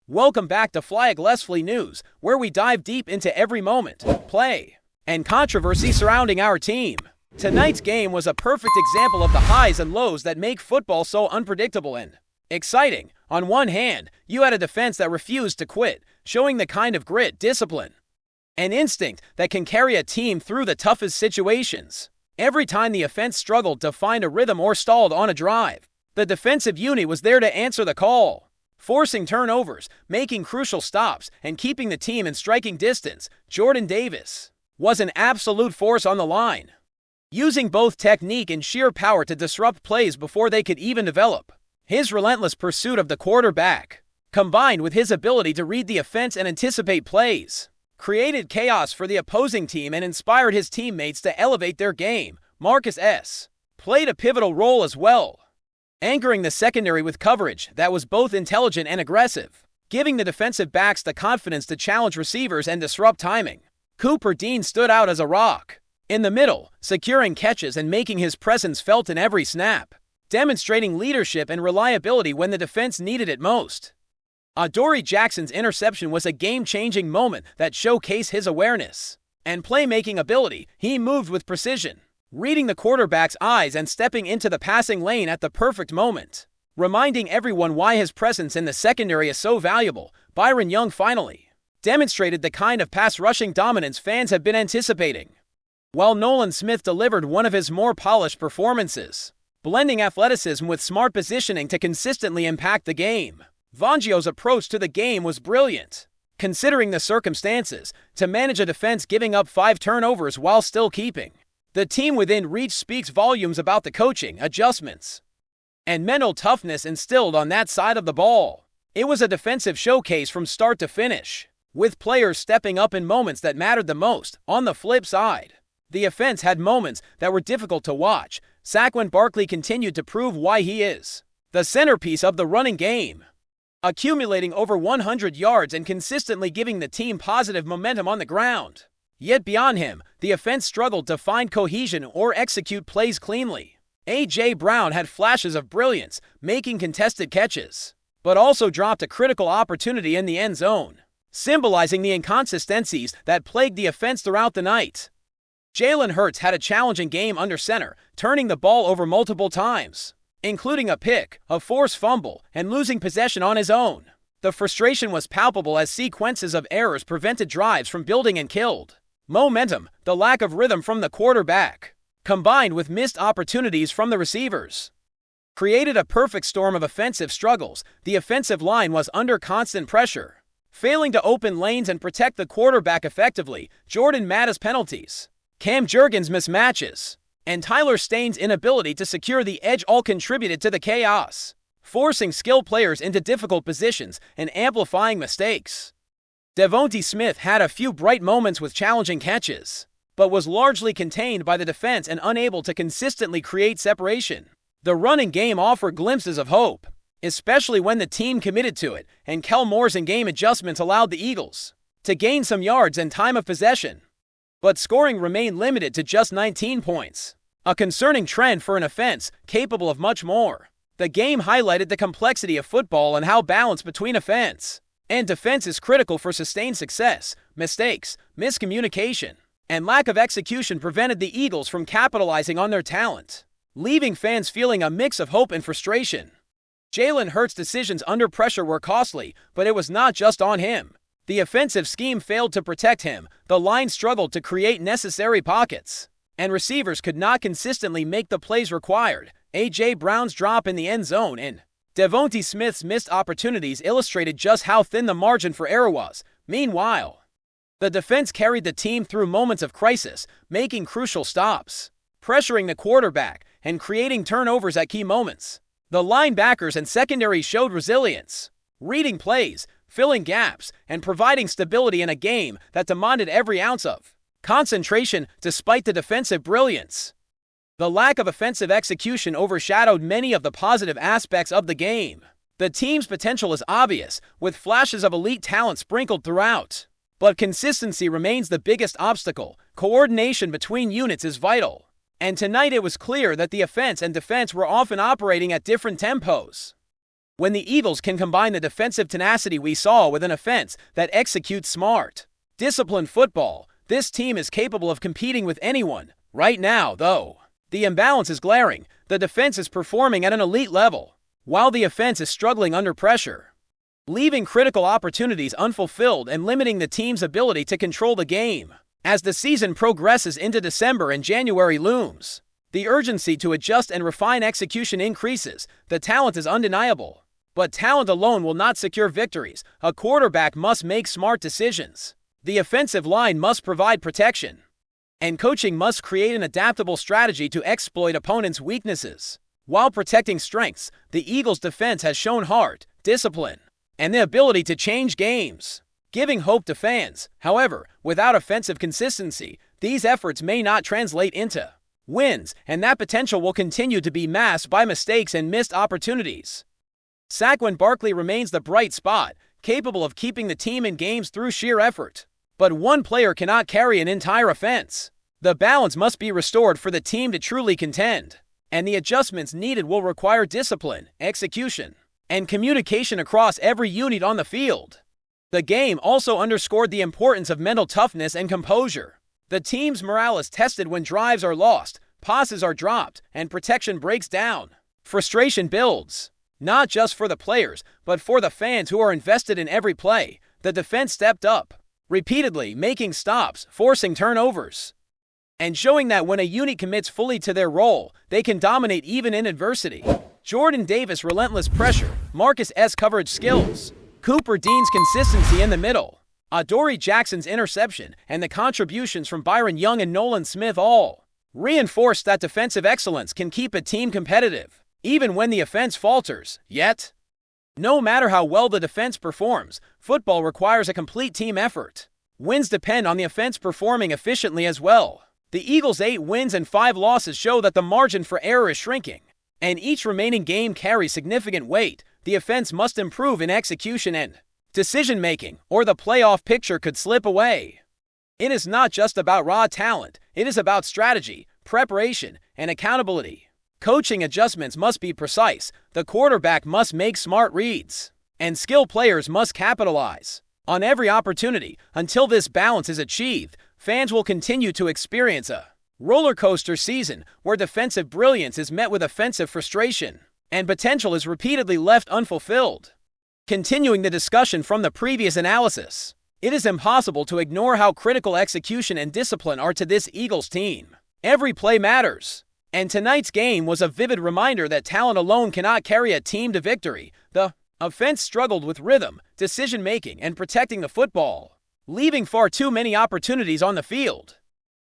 Welcome back to FlyEaglesFly News, where we dive deep into every moment, play, and controversy surrounding our team. Tonight's game was a perfect example of the highs and lows that make football so unpredictable and exciting. On one hand, you had a defense that refused to quit, showing the kind of grit, discipline, and instinct that can carry a team through the toughest situations. Every time the offense struggled to find a rhythm or stalled on a drive, the defensive unit was there to answer the call, forcing turnovers, making crucial stops, and keeping the team in striking distance. Jordan Davis was an absolute force on the line, using both technique and sheer power to disrupt plays before they could even develop. His relentless pursuit of the quarterback, combined with his ability to read the offense and anticipate plays, created chaos for the opposing team and inspired his teammates to elevate their game. Marcus S. played a pivotal role as well, anchoring the secondary with coverage that was both intelligent and aggressive, giving the defensive backs the confidence to challenge receivers and disrupt timing. Cooper Dean stood out as a rock in the middle, securing catches and making his presence felt in every snap, demonstrating leadership and reliability when the defense needed it most. Adoree Jackson's interception was a game-changing moment that showcased his awareness and playmaking ability. He moved with precision, reading the quarterback's eyes and stepping into the passing lane at the perfect moment, reminding everyone why his presence in the secondary is so valuable. Byron Young finally demonstrated the kind of pass-rushing dominance fans have been anticipating, while Nolan Smith delivered one of his more polished performances, blending athleticism with smart positioning to consistently impact the game. Fangio's approach to the game was brilliant, considering the circumstances, to manage a defense giving up 5 turnovers while still keeping the team within reach speaks volumes about the coaching, adjustments, and mental toughness instilled on that side of the ball. It was a defensive showcase from start to finish, with players stepping up in moments that mattered the most. On the flip side, the offense had moments that were difficult to watch. Saquon Barkley continued to prove why he is the centerpiece of the running game, accumulating over 100 yards and consistently giving the team positive momentum on the ground. Yet beyond him, the offense struggled to find cohesion or execute plays cleanly. A.J. Brown had flashes of brilliance, making contested catches, but also dropped a critical opportunity in the end zone, symbolizing the inconsistencies that plagued the offense throughout the night. Jalen Hurts had a challenging game under center, turning the ball over multiple times, including a pick, a forced fumble, and losing possession on his own. The frustration was palpable as sequences of errors prevented drives from building and killed momentum. The lack of rhythm from the quarterback, combined with missed opportunities from the receivers, created a perfect storm of offensive struggles. The offensive line was under constant pressure, failing to open lanes and protect the quarterback effectively. Jordan Matta's penalties, Cam Jurgens' mismatches, and Tyler Stain's inability to secure the edge all contributed to the chaos, forcing skilled players into difficult positions and amplifying mistakes. Devontae Smith had a few bright moments with challenging catches, but was largely contained by the defense and unable to consistently create separation. The running game offered glimpses of hope, especially when the team committed to it, and Kel Moore's in-game adjustments allowed the Eagles to gain some yards and time of possession. But scoring remained limited to just 19 points, a concerning trend for an offense capable of much more. The game highlighted the complexity of football and how balance between offense and defense is critical for sustained success. Mistakes, miscommunication, and lack of execution prevented the Eagles from capitalizing on their talent, leaving fans feeling a mix of hope and frustration. Jalen Hurts' decisions under pressure were costly, but it was not just on him. The offensive scheme failed to protect him, the line struggled to create necessary pockets, and receivers could not consistently make the plays required. A.J. Brown's drop in the end zone and Devontae Smith's missed opportunities illustrated just how thin the margin for error was. Meanwhile, the defense carried the team through moments of crisis, making crucial stops, pressuring the quarterback, and creating turnovers at key moments. The linebackers and secondary showed resilience, reading plays, filling gaps, and providing stability in a game that demanded every ounce of concentration. Despite the defensive brilliance, the lack of offensive execution overshadowed many of the positive aspects of the game. The team's potential is obvious, with flashes of elite talent sprinkled throughout, but consistency remains the biggest obstacle. Coordination between units is vital, and tonight it was clear that the offense and defense were often operating at different tempos. When the Eagles can combine the defensive tenacity we saw with an offense that executes smart, disciplined football, this team is capable of competing with anyone. Right now, though, the imbalance is glaring. The defense is performing at an elite level, while the offense is struggling under pressure, leaving critical opportunities unfulfilled and limiting the team's ability to control the game. As the season progresses into December and January looms, the urgency to adjust and refine execution increases. The talent is undeniable, but talent alone will not secure victories. A quarterback must make smart decisions. The offensive line must provide protection, and coaching must create an adaptable strategy to exploit opponents' weaknesses. While protecting strengths, the Eagles' defense has shown heart, discipline, and the ability to change games, giving hope to fans. However, without offensive consistency, these efforts may not translate into wins, and that potential will continue to be masked by mistakes and missed opportunities. Saquon Barkley remains the bright spot, capable of keeping the team in games through sheer effort. But one player cannot carry an entire offense. The balance must be restored for the team to truly contend, and the adjustments needed will require discipline, execution, and communication across every unit on the field. The game also underscored the importance of mental toughness and composure. The team's morale is tested when drives are lost, passes are dropped, and protection breaks down. Frustration builds, not just for the players, but for the fans who are invested in every play. The defense stepped up, repeatedly making stops, forcing turnovers, and showing that when a unit commits fully to their role, they can dominate even in adversity. Jordan Davis' relentless pressure, Marcus S. coverage skills, Cooper Dean's consistency in the middle, Adoree Jackson's interception, and the contributions from Byron Young and Nolan Smith all reinforced that defensive excellence can keep a team competitive, even when the offense falters. Yet, no matter how well the defense performs, football requires a complete team effort. Wins depend on the offense performing efficiently as well. The Eagles' 8 wins and 5 losses show that the margin for error is shrinking, and each remaining game carries significant weight. The offense must improve in execution and decision-making, or the playoff picture could slip away. It is not just about raw talent, it is about strategy, preparation, and accountability. Coaching adjustments must be precise, the quarterback must make smart reads, and skilled players must capitalize on every opportunity. Until this balance is achieved, fans will continue to experience a roller coaster season where defensive brilliance is met with offensive frustration, and potential is repeatedly left unfulfilled. Continuing the discussion from the previous analysis, it is impossible to ignore how critical execution and discipline are to this Eagles team. Every play matters, and tonight's game was a vivid reminder that talent alone cannot carry a team to victory. The offense struggled with rhythm, decision-making, and protecting the football, leaving far too many opportunities on the field.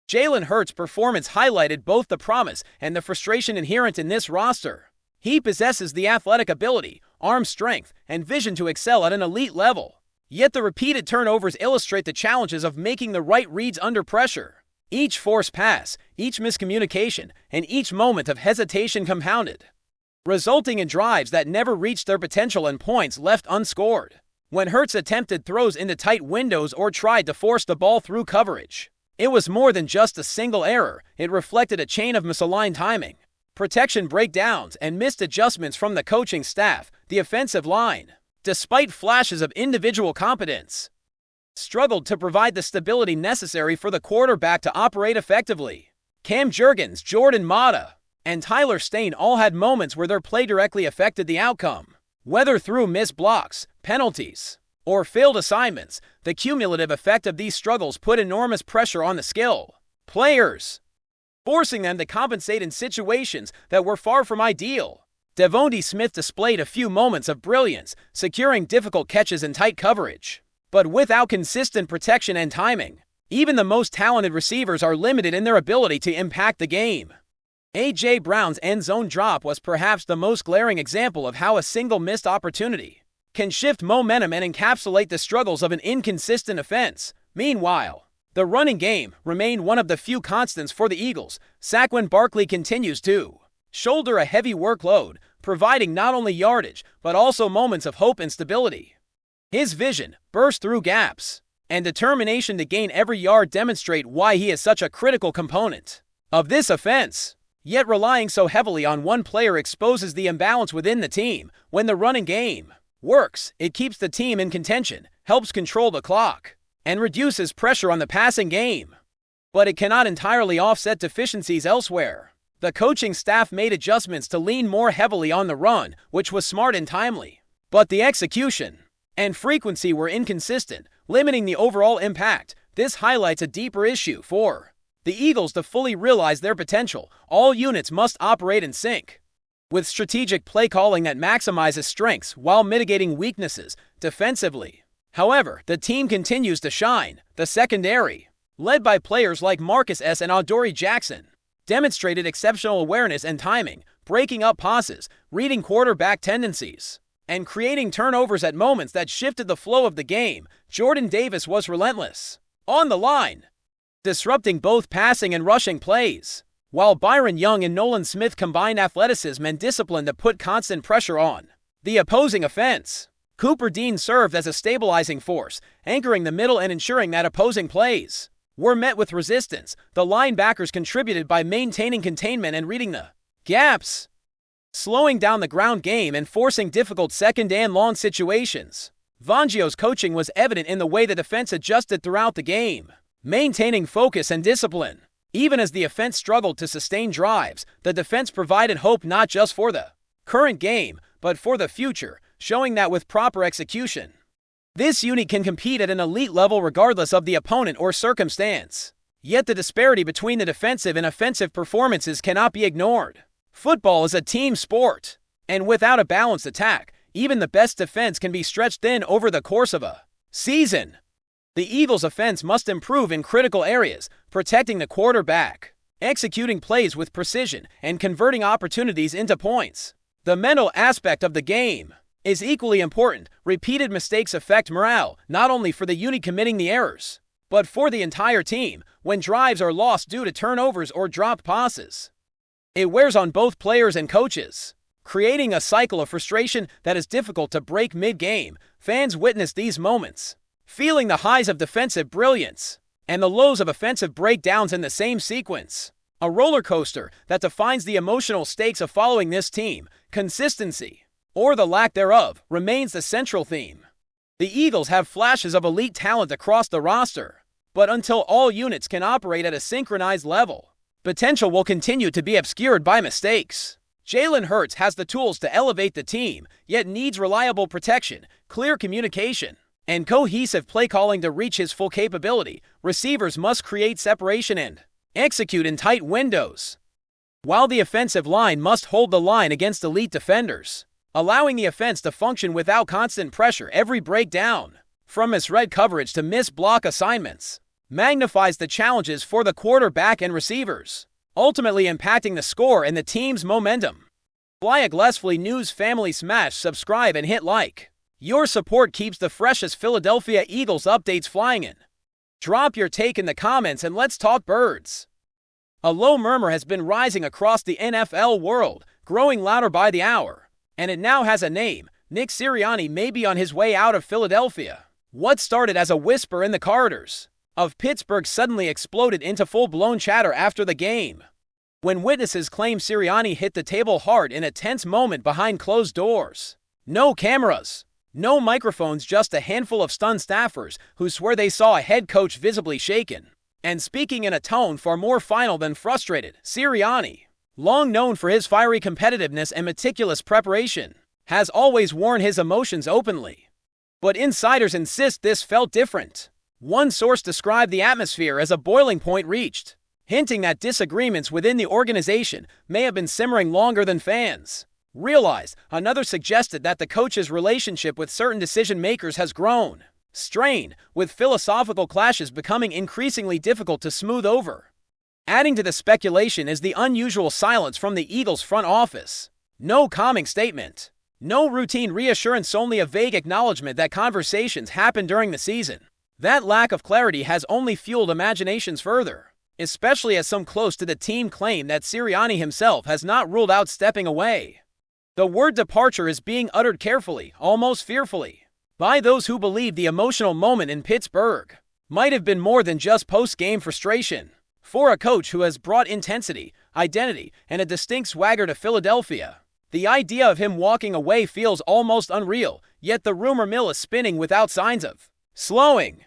Jalen Hurts' performance highlighted both the promise and the frustration inherent in this roster. He possesses the athletic ability, arm strength, and vision to excel at an elite level. Yet the repeated turnovers illustrate the challenges of making the right reads under pressure. Each forced pass, each miscommunication, and each moment of hesitation compounded, resulting in drives that never reached their potential and points left unscored. When Hurts attempted throws into tight windows or tried to force the ball through coverage, it was more than just a single error. It reflected a chain of misaligned timing, protection breakdowns, and missed adjustments from the coaching staff. The offensive line, despite flashes of individual competence, struggled to provide the stability necessary for the quarterback to operate effectively. Cam Jurgens, Jordan Matta, and Tyler Stain all had moments where their play directly affected the outcome. Whether through missed blocks, penalties, or failed assignments, the cumulative effect of these struggles put enormous pressure on the skilled players, forcing them to compensate in situations that were far from ideal. Devontae Smith displayed a few moments of brilliance, securing difficult catches in tight coverage. But without consistent protection and timing, even the most talented receivers are limited in their ability to impact the game. A.J. Brown's end zone drop was perhaps the most glaring example of how a single missed opportunity can shift momentum and encapsulate the struggles of an inconsistent offense. Meanwhile, the running game remained one of the few constants for the Eagles. Saquon Barkley continues to shoulder a heavy workload, providing not only yardage, but also moments of hope and stability. His vision, burst through gaps, and determination to gain every yard demonstrate why he is such a critical component of this offense. Yet relying so heavily on one player exposes the imbalance within the team. When the running game works, it keeps the team in contention, helps control the clock, and reduces pressure on the passing game. But it cannot entirely offset deficiencies elsewhere. The coaching staff made adjustments to lean more heavily on the run, which was smart and timely. But the execution and frequency were inconsistent, limiting the overall impact. This highlights a deeper issue. For the Eagles to fully realize their potential, all units must operate in sync, with strategic play calling that maximizes strengths while mitigating weaknesses defensively. However, the team continues to shine. The secondary, led by players like Marcus S. and Adoree Jackson, demonstrated exceptional awareness and timing, breaking up passes, reading quarterback tendencies, and creating turnovers at moments that shifted the flow of the game. Jordan Davis was relentless on the line, disrupting both passing and rushing plays, while Byron Young and Nolan Smith combined athleticism and discipline to put constant pressure on the opposing offense. Cooper Dean served as a stabilizing force, anchoring the middle and ensuring that opposing plays were met with resistance. The linebackers contributed by maintaining containment and reading the gaps, slowing down the ground game and forcing difficult second and long situations. Fangio's coaching was evident in the way the defense adjusted throughout the game, maintaining focus and discipline. Even as the offense struggled to sustain drives, the defense provided hope not just for the current game, but for the future, showing that with proper execution, this unit can compete at an elite level regardless of the opponent or circumstance. Yet the disparity between the defensive and offensive performances cannot be ignored. Football is a team sport, and without a balanced attack, even the best defense can be stretched thin over the course of a season. The Eagles' offense must improve in critical areas, protecting the quarterback, executing plays with precision, and converting opportunities into points. The mental aspect of the game is equally important. Repeated mistakes affect morale, not only for the unit committing the errors, but for the entire team. When drives are lost due to turnovers or dropped passes, it wears on both players and coaches, creating a cycle of frustration that is difficult to break mid-game. Fans witness these moments, feeling the highs of defensive brilliance and the lows of offensive breakdowns in the same sequence. A roller coaster that defines the emotional stakes of following this team. Consistency, or the lack thereof, remains the central theme. The Eagles have flashes of elite talent across the roster, but until all units can operate at a synchronized level, potential will continue to be obscured by mistakes. Jalen Hurts has the tools to elevate the team, yet needs reliable protection, clear communication, and cohesive play calling to reach his full capability. Receivers must create separation and execute in tight windows, while the offensive line must hold the line against elite defenders, allowing the offense to function without constant pressure. Every breakdown, from misread coverage to missed block assignments, magnifies the challenges for the quarterback and receivers, ultimately impacting the score and the team's momentum. FlyEaglesFly News family, smash subscribe and hit like. Your support keeps the freshest Philadelphia Eagles updates flying in. Drop your take in the comments and let's talk birds. A low murmur has been rising across the NFL world, growing louder by the hour, and it now has a name. Nick Sirianni may be on his way out of Philadelphia. What started as a whisper in the corridors of Pittsburgh suddenly exploded into full-blown chatter after the game, when witnesses claim Sirianni hit the table hard in a tense moment behind closed doors. No cameras, no microphones, just a handful of stunned staffers who swear they saw a head coach visibly shaken and speaking in a tone far more final than frustrated. Sirianni, long known for his fiery competitiveness and meticulous preparation, has always worn his emotions openly. But insiders insist this felt different. One source described the atmosphere as a boiling point reached, hinting that disagreements within the organization may have been simmering longer than fans realized. Another suggested that the coach's relationship with certain decision-makers has grown strained, with philosophical clashes becoming increasingly difficult to smooth over. Adding to the speculation is the unusual silence from the Eagles' front office. No calming statement, no routine reassurance, only a vague acknowledgement that conversations happened during the season. That lack of clarity has only fueled imaginations further, especially as some close to the team claim that Sirianni himself has not ruled out stepping away. The word departure is being uttered carefully, almost fearfully, by those who believe the emotional moment in Pittsburgh might have been more than just post-game frustration. For a coach who has brought intensity, identity, and a distinct swagger to Philadelphia. The idea of him walking away feels almost unreal, yet the rumor mill is spinning without signs of slowing.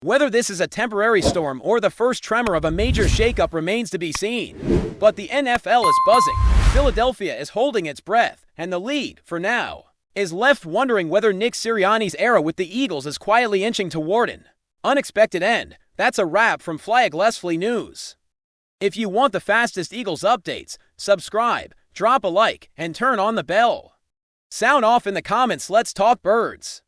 Whether this is a temporary storm or the first tremor of a major shakeup remains to be seen. But the NFL is buzzing, Philadelphia is holding its breath, and the league, for now, is left wondering whether Nick Sirianni's era with the Eagles is quietly inching toward an unexpected end. That's a wrap from FlyEaglesFly News. If you want the fastest Eagles updates, subscribe, drop a like, and turn on the bell. Sound off in the comments. Let's talk birds.